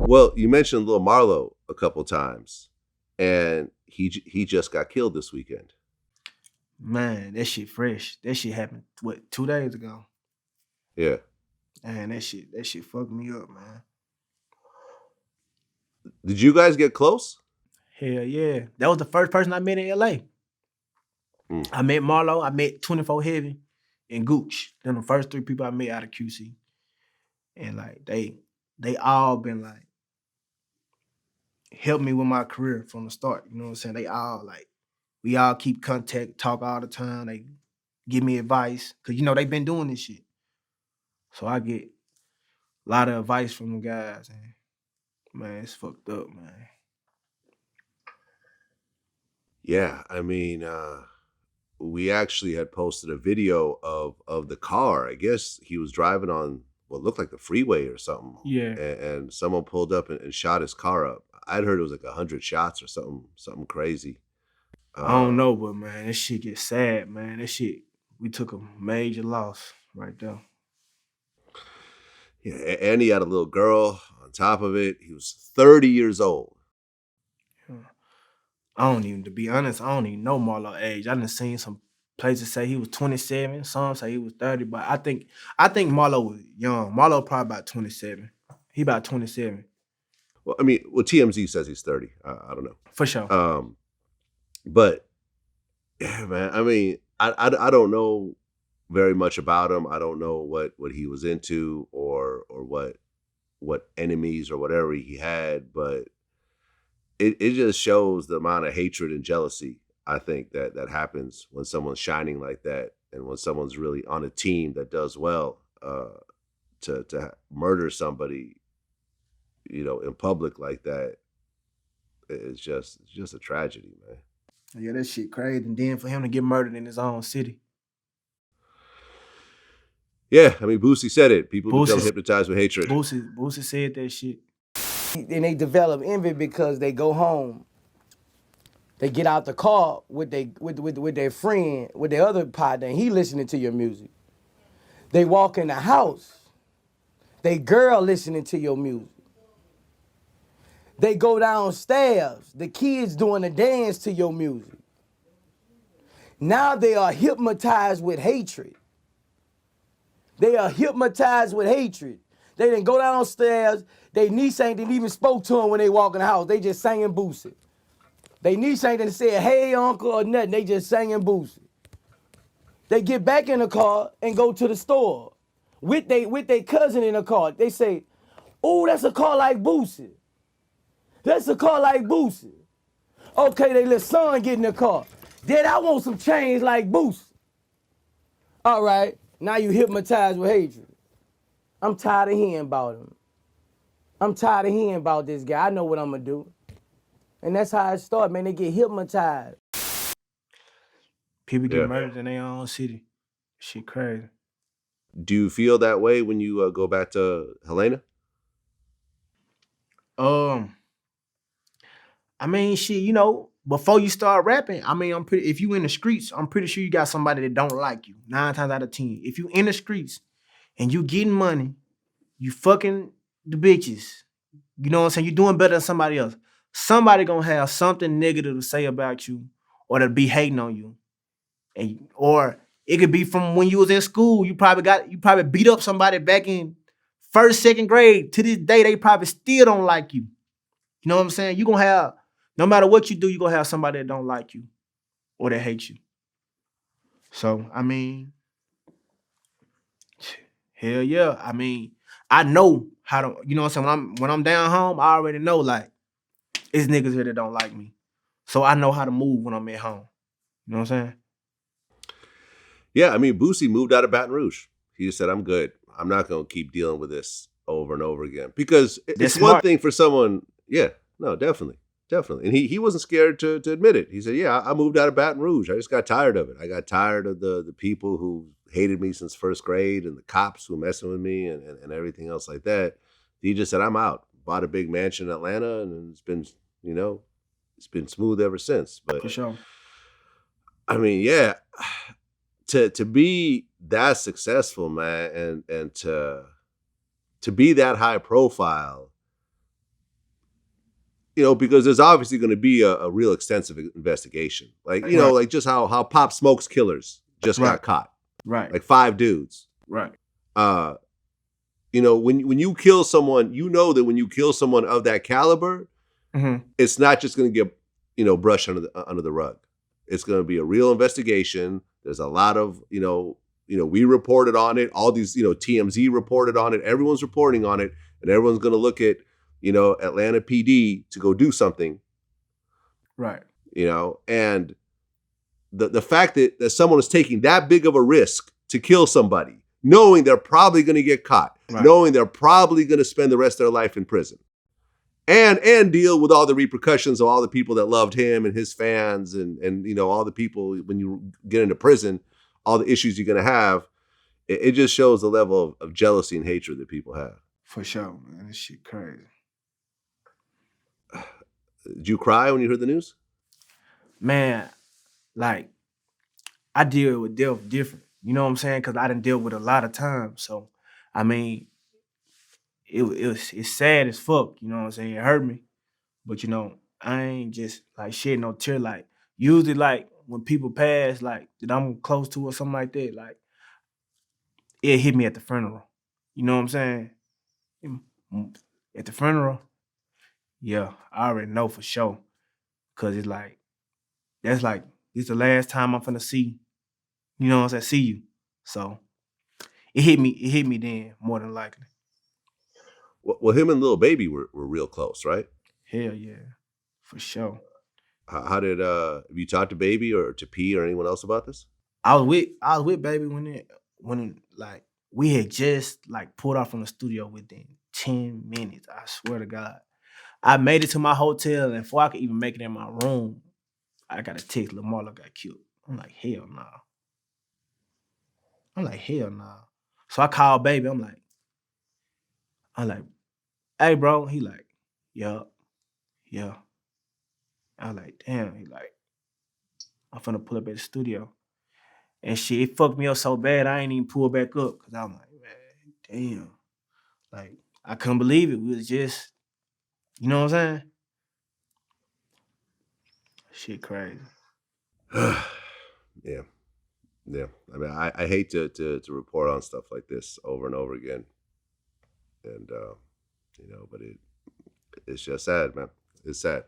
Well, you mentioned Lil Marlo a couple times, and he just got killed this weekend. Man, that shit fresh. That shit happened, what, 2 days ago? Yeah. Man, that shit fucked me up, man. Did you guys get close? Hell yeah. That was the first person I met in LA. Mm. I met Marlo, I met 24 Heavy, and Gooch. Them the first three people I met out of QC. And like they all been like helped me with my career from the start. You know what I'm saying? They all like we all keep contact, talk all the time. They give me advice. Cause they been doing this shit. So I get a lot of advice from them guys. And man, it's fucked up, man. Yeah, I mean, we actually had posted a video of the car. I guess he was driving on what looked like the freeway or something, Yeah. and someone pulled up and shot his car up. I'd heard it was like 100 shots or something crazy. I don't Uh, know, but man, this shit get sad, man. That shit, we took a major loss right there. yeah, and he had a little girl on top of it. He was 30 years old. Yeah. I don't even, to be honest, I don't even know Marlo age. I done seen some places say he was 27, some say he was 30, but I think Marlo was young. Marlo probably about 27. He about 27. Well, I mean, well, TMZ says he's 30. I don't know. For sure. But yeah, man. I mean, I don't know very much about him. I don't know what he was into or what enemies or whatever he had, but it just shows the amount of hatred and jealousy I think that happens when someone's shining like that, and when someone's really on a team that does well. To murder somebody, in public like that, it's just a tragedy, man. Yeah, that shit crazy. And then for him to get murdered in his own city. Yeah, I mean, Boosie said it. People become Boosie, hypnotized with hatred. Boosie said that shit. And they develop envy because they go home. They get out the car with their friend, with their other partner, and he listening to your music. They walk in the house. They girl listening to your music. They go downstairs. The kids doing a dance to your music. Now they are hypnotized with hatred. They are hypnotized with hatred. They didn't go downstairs. They niece ain't even spoke to him when they walk in the house. They just singing Boosie. They niece ain't didn't say, hey, uncle, or nothing. They just singing Boosie. They get back in the car and go to the store with they cousin in the car. They say, oh, that's a car like Boosie. That's a car like Boosie. Okay, they let son get in the car. Dad, I want some change like Boosie. All right, now you hypnotized with hatred. I'm tired of hearing about him. I'm tired of hearing about this guy. I know what I'm gonna do. And that's how it started, man. They get hypnotized. People get Yeah. murdered in their own city. Shit crazy. Do you feel that way when you go back to Helena? I mean, shit, before you start rapping, I mean, if you in the streets, I'm pretty sure you got somebody that don't like you. 9 times out of 10. If you in the streets and you getting money, you fucking the bitches. You know what I'm saying? You doing better than somebody else. Somebody gonna have something negative to say about you or to be hating on you. Or it could be from when you was in school. You probably beat up somebody back in first, second grade. To this day, they probably still don't like you. You know what I'm saying? You gonna have, no matter what you do, you gonna have somebody that don't like you or that hates you. So, I mean, hell yeah. I mean, I know how to, you know what I'm saying? When I'm down home, I already know like it's niggas here that don't like me. So I know how to move when I'm at home. You know what I'm saying? Yeah, I mean, Boosie moved out of Baton Rouge. He just said, I'm good. I'm not going to keep dealing with this over and over again. Because That's it's one smart. thing for someone, yeah, no, definitely. And he wasn't scared to admit it. He said, yeah, I moved out of Baton Rouge. I just got tired of it. I got tired of the people who hated me since first grade and the cops who were messing with me and everything else like that. He just said, I'm out. Bought a big mansion in Atlanta, and it's been, it's been smooth ever since. But For sure. I mean, yeah, to be that successful, man, and to be that high profile, because there's obviously going to be a real extensive investigation. Like, Right. like just how Pop Smoke's killers just Right. got caught. Right. Like 5 dudes. Right. When you kill someone, that when you kill someone of that caliber, it's not just going to get, brushed under the rug. It's going to be a real investigation. There's a lot of, we reported on it. All these, TMZ reported on it. Everyone's reporting on it. And everyone's going to look at, Atlanta PD to go do something. Right. And the fact that someone is taking that big of a risk to kill somebody, knowing they're probably going to get caught, Right. knowing they're probably going to spend the rest of their life in prison, and deal with all the repercussions of all the people that loved him and his fans and all the people when you get into prison, all the issues you're going to have, it just shows the level of jealousy and hatred that people have. For sure, man. This shit crazy. Did you cry when you heard the news? Man, like, I deal with death different. You know what I'm saying? Because I done dealt with a lot of times. So, I mean, it's sad as fuck. You know what I'm saying? It hurt me. But, I ain't just, like, shedding no tear. Like, usually, like, when people pass, like, that I'm close to or something like that, like, it hit me at the funeral. You know what I'm saying? At the funeral, yeah, I already know for sure. Because it's like, that's like, it's the last time I'm finna see, you know what I'm saying, see you. So it hit me then, more than likely. Well, him and Lil Baby were real close, right? Hell yeah, for sure. How did have you talked to Baby or to P or anyone else about this? I was with Baby when like we had just like pulled off from the studio within 10 minutes. I swear to God. I made it to my hotel, and before I could even make it in my room, I got a text, Lil Marlo got killed. I'm like, hell nah. So I called Baby. I'm like, hey, bro. He like, yeah. I was like, damn. He like, I'm finna pull up at the studio. And shit, it fucked me up so bad, I ain't even pull back up. Cause I'm like, man, damn. Like, I couldn't believe it. We was just, you know what I'm saying? Shit crazy. Yeah. I mean, I hate to report on stuff like this over and over again, and but it's just sad, man. It's sad.